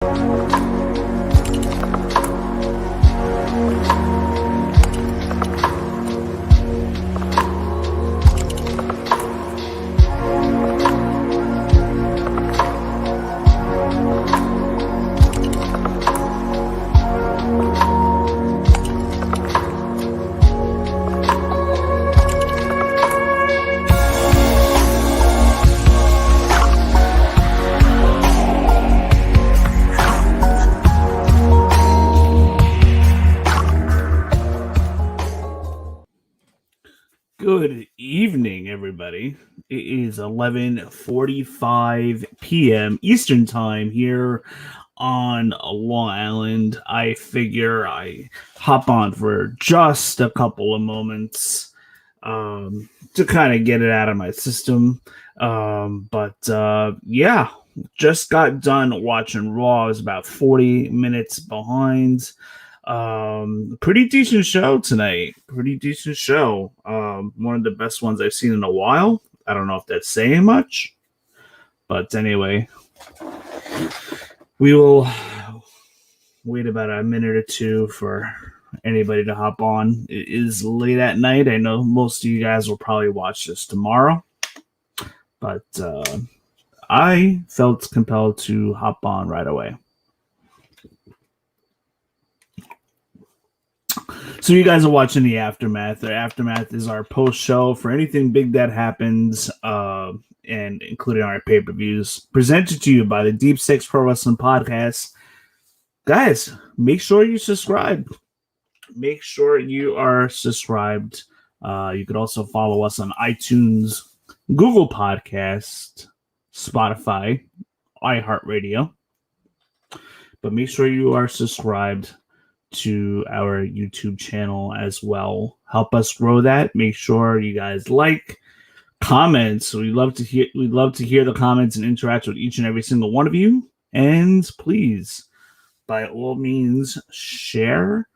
Good evening, everybody. It is 11:45 p.m. Eastern Time here on Long Island. I figure I hop on for just a couple of moments to kind of get it out of my system. Yeah, just got done watching Raw. I was about 40 minutes behind. Pretty decent show tonight. Pretty decent show. One of the best ones I've seen in a while. I don't know if that's saying much, but anyway, we will wait about a minute or two for anybody to hop on. It is late at night. I know most of you guys will probably watch this tomorrow, but I felt compelled to hop on right away. So you guys are watching the Aftermath. The Aftermath is our post show for anything big that happens, and including our pay-per-views, presented to you by the Deep Six Pro Wrestling Podcast. Guys, make sure you subscribe. Make sure you are subscribed. You could also follow us on iTunes, Google Podcast, Spotify, iHeartRadio. But make sure you are subscribed to our YouTube channel as well. Help us grow that. Make sure you guys like, comments. We'd love to hear the comments and interact with each and every single one of you. And please, by all means, share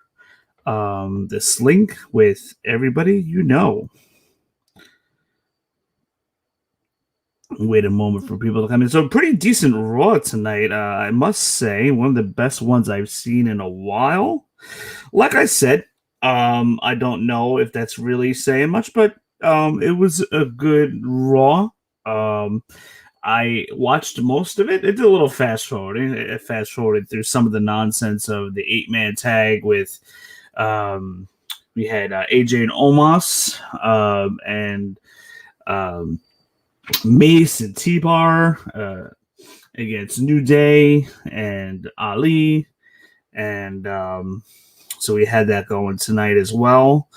this link with everybody you know. Wait a moment for people to come in. So pretty decent Raw tonight. I must say, one of the best ones I've seen in a while. Like I said, I don't know if that's really saying much, but it was a good Raw. I watched most of it. It did a little fast forwarding. It fast forwarded through some of the nonsense of the 8-man tag with we had AJ and Omos and Mace and T-Bar against New Day and Ali. And so we had that going tonight as well.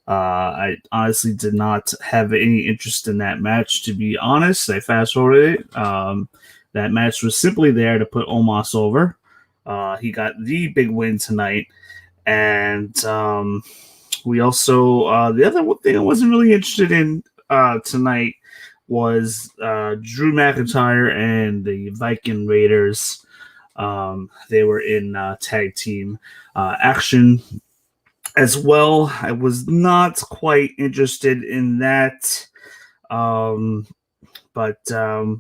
I honestly did not have any interest in that match, to be honest. I fast-forwarded it. That match was simply there to put Omos over. He got the big win tonight. And we also, the other thing I wasn't really interested in tonight was Drew McIntyre and the Viking Raiders. They were in tag team action as well. I was not quite interested in that, but a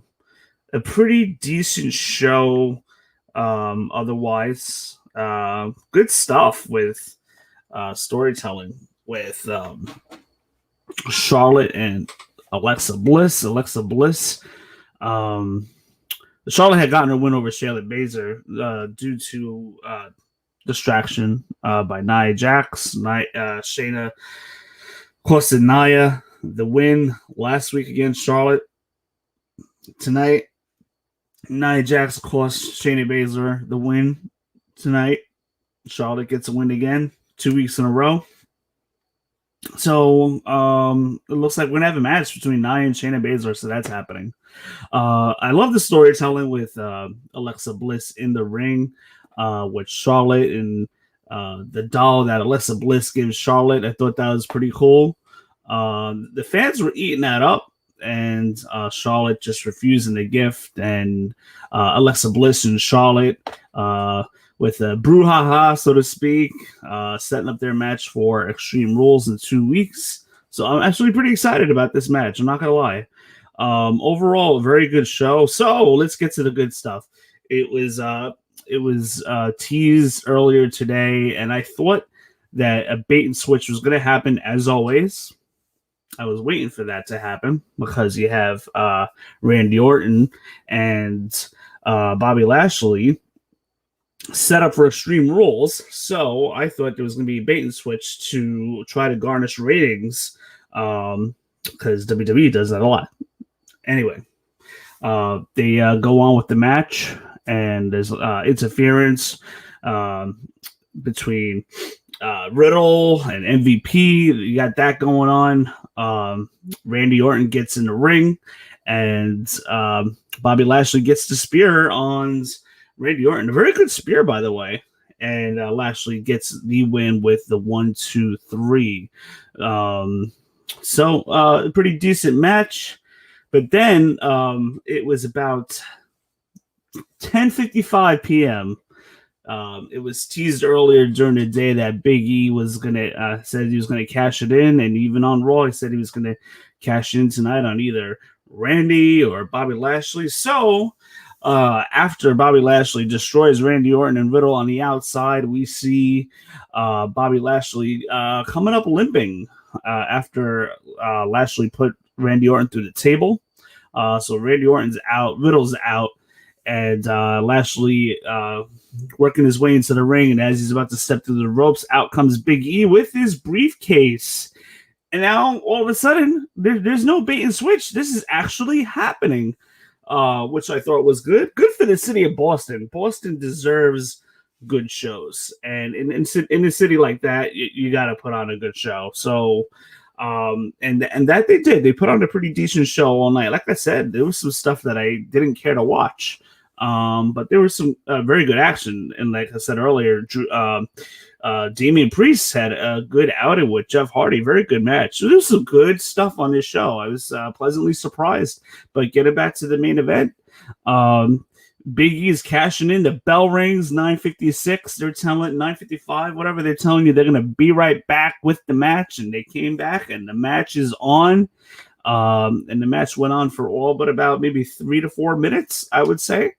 pretty decent show otherwise. Good stuff with storytelling with Charlotte and Alexa Bliss. Charlotte had gotten her win over Shayna Baszler due to distraction by Nia Jax. Shayna costed Nia the win last week against Charlotte. Tonight, Nia Jax cost Shayna Baszler the win tonight. Charlotte gets a win again, 2 weeks in a row. So it looks like we're gonna have a match between Nia and Shayna Baszler, so that's happening. I love the storytelling with Alexa Bliss in the ring with Charlotte and the doll that Alexa Bliss gives Charlotte. I thought that was pretty cool. The fans were eating that up, and Charlotte just refusing the gift, and Alexa Bliss and Charlotte with a brouhaha, so to speak, setting up their match for Extreme Rules in 2 weeks. So I'm actually pretty excited about this match. I'm not going to lie. Overall, a very good show. So let's get to the good stuff. It was it was teased earlier today, and I thought that a bait and switch was going to happen as always. I was waiting for that to happen because you have Randy Orton and Bobby Lashley set up for Extreme Rules. So I thought there was going to be a bait and switch to try to garnish ratings because WWE does that a lot. Anyway, they go on with the match, and there's interference between Riddle and MVP. You got that going on. Randy Orton gets in the ring, and Bobby Lashley gets the spear on Randy Orton. A very good spear, by the way. And Lashley gets the win with the 1-2-3. So a pretty decent match. But then it was about 10:55 p.m. It was teased earlier during the day that Big E was gonna said he was gonna cash it in, and even on Raw he said he was gonna cash in tonight on either Randy or Bobby Lashley. So after Bobby Lashley destroys Randy Orton and Riddle on the outside, we see Bobby Lashley coming up limping after Lashley put Randy Orton through the table. So Randy Orton's out, Riddle's out, and Lashley working his way into the ring. And as he's about to step through the ropes, out comes Big E with his briefcase. And now all of a sudden, there's no bait and switch. This is actually happening, which I thought was good. Good for the city of Boston. Boston deserves good shows, and in a city like that, you got to put on a good show. So. And that they did. They put on a pretty decent show all night. Like I said, there was some stuff that I didn't care to watch, but there was some very good action. And like I said earlier, Damian Priest had a good outing with Jeff Hardy. Very good match. So there was some good stuff on this show. I was pleasantly surprised. But getting back to the main event, Big E is cashing in. The bell rings, 9:56. They're telling 9:55, whatever they're telling you. They're going to be right back with the match. And they came back, and the match is on. And the match went on for all but about maybe 3 to 4 minutes, I would say.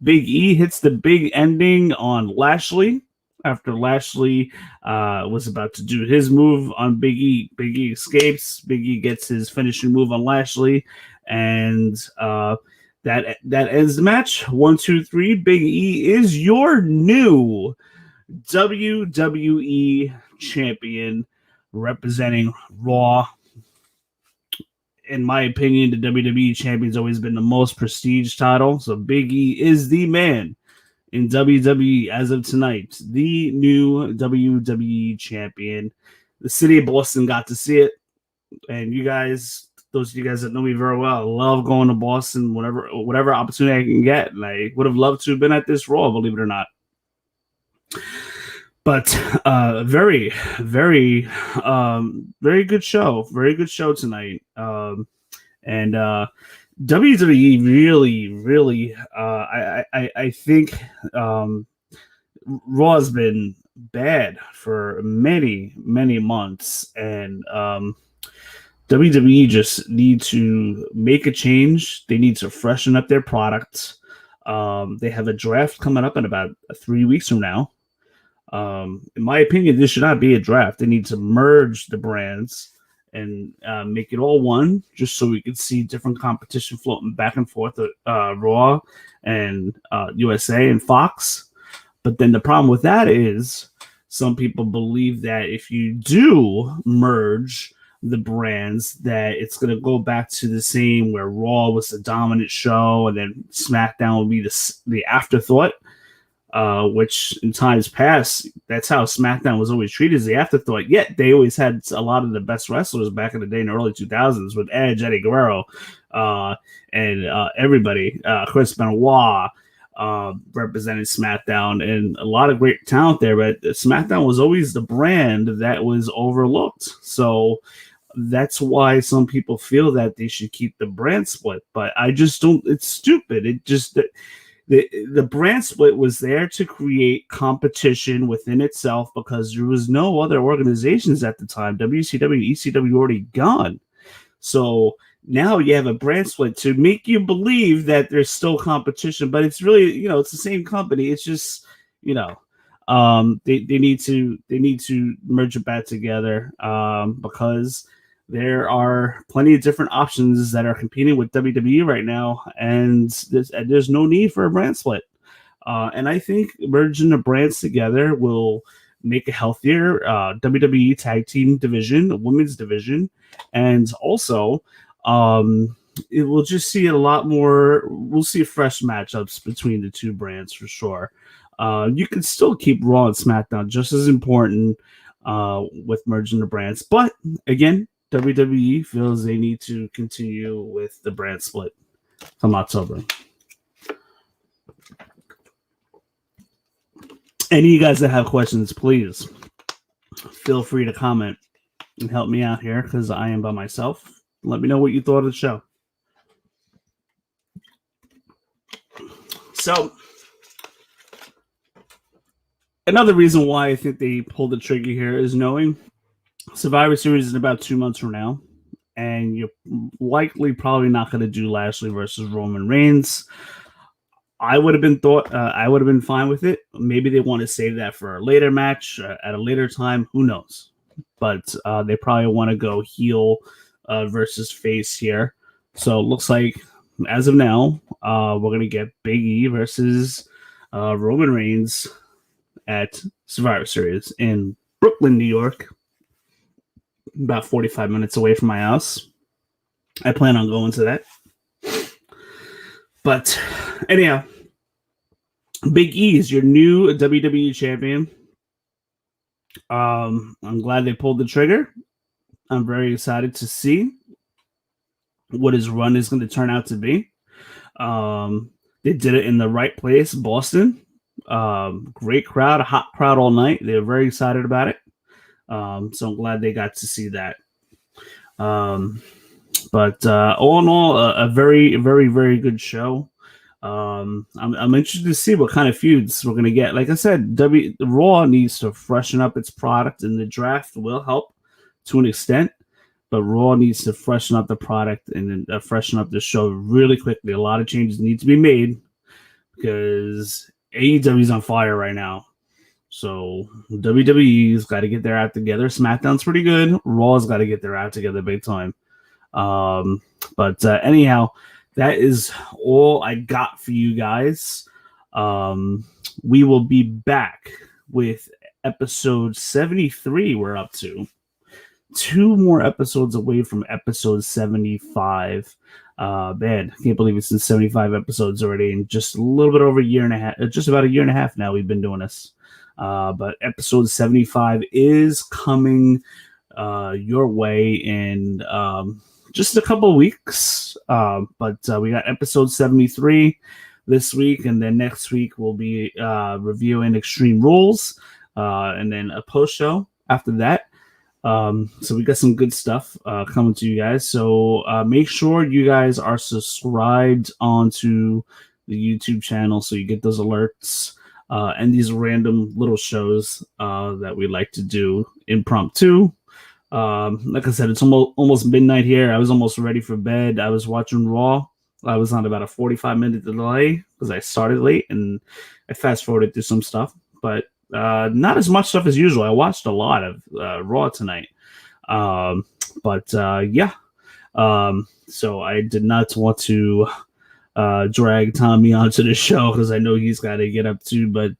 Big E hits the big ending on Lashley. After Lashley was about to do his move on Big E. Big E escapes. Big E gets his finishing move on Lashley. And that ends the match. 1, 2, 3. Big E is your new WWE champion, representing Raw. In my opinion, the WWE champion's always been the most prestige title. So Big E is the man in WWE as of tonight. The new WWE champion. The city of Boston got to see it. And you guys, those of you guys that know me very well, I love going to Boston whatever opportunity I can get. And I would have loved to have been at this Raw, believe it or not. But very, very, very good show. Very good show tonight. And WWE really, really, I think Raw has been bad for many, many months. And WWE just need to make a change. They need to freshen up their products. They have a draft coming up in about 3 weeks from now. In my opinion, this should not be a draft. They need to merge the brands and make it all one, just so we can see different competition floating back and forth at Raw and USA and Fox. But then the problem with that is some people believe that if you do merge the brands, that it's going to go back to the same where Raw was the dominant show and then SmackDown will be the afterthought. Which in times past, that's how SmackDown was always treated, as the afterthought. Yet they always had a lot of the best wrestlers back in the day in the early 2000s with Edge, Eddie Guerrero, and everybody. Chris Benoit represented SmackDown, and a lot of great talent there. But SmackDown was always the brand that was overlooked. So that's why some people feel that they should keep the brand split. But I just don't. It's stupid. It just. The brand split was there to create competition within itself because there was no other organizations at the time. WCW and ECW were already gone. So Now you have a brand split to make you believe that there's still competition, but it's really, it's the same company. It's just, they need to merge it back together, because there are plenty of different options that are competing with WWE right now, and there's no need for a brand split. And I think merging the brands together will make a healthier WWE tag team division, a women's division, and also it will just see a lot more. We'll see fresh matchups between the two brands for sure. You can still keep Raw and SmackDown just as important with merging the brands, but again, WWE feels they need to continue with the brand split from October. Any of you guys that have questions, please feel free to comment and help me out here because I am by myself. Let me know what you thought of the show. So, another reason why I think they pulled the trigger here is knowing Survivor Series is in about 2 months from now, and you're likely probably not going to do Lashley versus Roman Reigns. I would have been fine with it. Maybe they want to save that for a later match at a later time. Who knows? But they probably want to go heel versus face here. So it looks like, as of now, we're going to get Big E versus Roman Reigns at Survivor Series in Brooklyn, New York, about 45 minutes away from my house. I plan on going to that. But anyhow, Big E is your new WWE champion. I'm glad they pulled the trigger. I'm very excited to see what his run is going to turn out to be. They did it in the right place, Boston. Great crowd, a hot crowd all night. They were very excited about it. So I'm glad they got to see that. But all in all, a very, very, very good show. I'm interested to see what kind of feuds we're gonna get. Like I said, Raw needs to freshen up its product, and the draft will help to an extent. But Raw needs to freshen up the product and freshen up the show really quickly. A lot of changes need to be made because AEW's on fire right now. So WWE's got to get their act together. SmackDown's pretty good. Raw's got to get their act together big time. But anyhow, that is all I got for you guys. We will be back with episode 73. We're up to 2 more episodes away from episode 75. Man, I can't believe it's in 75 episodes already in just a little bit over a year and a half, just about a year and a half now we've been doing this. But episode 75 is coming your way in just a couple of weeks. But we got episode 73 this week, and then next week we'll be reviewing Extreme Rules, and then a post show after that. So we got some good stuff coming to you guys. So make sure you guys are subscribed onto the YouTube channel so you get those alerts and these random little shows that we like to do impromptu. Like I said, it's almost midnight here. I was almost ready for bed. I was watching Raw. I was on about a 45-minute delay because I started late and I fast forwarded through some stuff, but not as much stuff as usual. I watched a lot of Raw tonight. Yeah. So I did not want to drag Tommy onto the show because I know he's got to get up too, but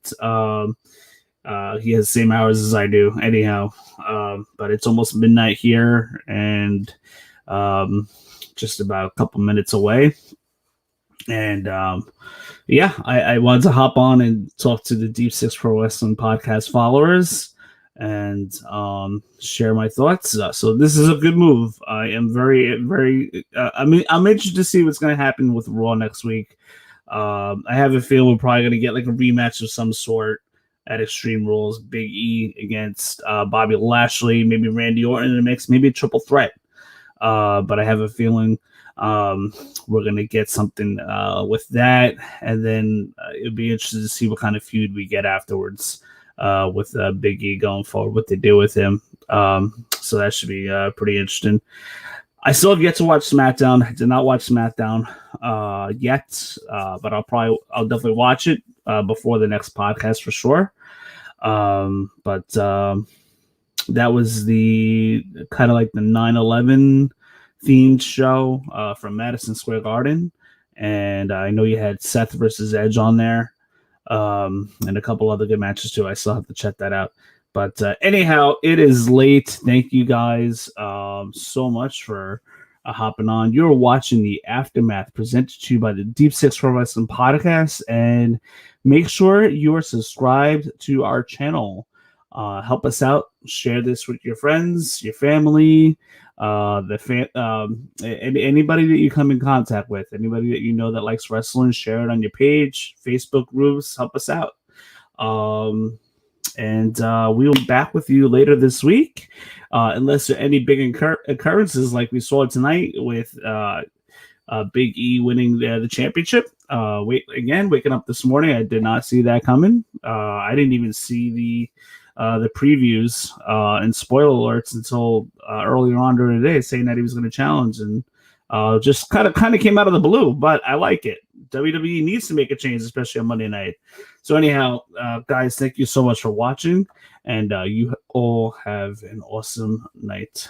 he has the same hours as I do anyhow. But it's almost midnight here and just about a couple minutes away. And yeah, I wanted to hop on and talk to the Deep Six Pro Wrestling podcast followers and share my thoughts. So this is a good move. I am very, very. I'm interested to see what's going to happen with Raw next week. I have a feeling we're probably going to get like a rematch of some sort at Extreme Rules. Big E against Bobby Lashley, maybe Randy Orton in the mix, maybe a triple threat. But I have a feeling we're going to get something with that. And then it'll be interesting to see what kind of feud we get afterwards with Big E going forward, what they do with him. So that should be pretty interesting. I still have yet to watch SmackDown. I did not watch SmackDown yet, but I'll definitely watch it before the next podcast for sure. But that was the kind of like the 9/11 themed show from Madison Square Garden, and I know you had Seth versus Edge on there, and a couple other good matches too. I still have to check that out. But anyhow, it is late. Thank you guys so much for hopping on. You're watching the Aftermath presented to you by the Deep Six Pro Wrestling Podcast. And make sure you are subscribed to our channel. Help us out. Share this with your friends, your family, anybody that you come in contact with, anybody that you know that likes wrestling. Share it on your page, Facebook groups. Help us out. And we'll be back with you later this week, unless there are any big occurrences like we saw tonight with Big E winning the championship. Waking up this morning, I did not see that coming. I didn't even see the previews and spoiler alerts until earlier on during the day, saying that he was going to challenge, and just kind of came out of the blue. But I like it. WWE needs to make a change, especially on Monday night. So anyhow, guys, thank you so much for watching, and you all have an awesome night.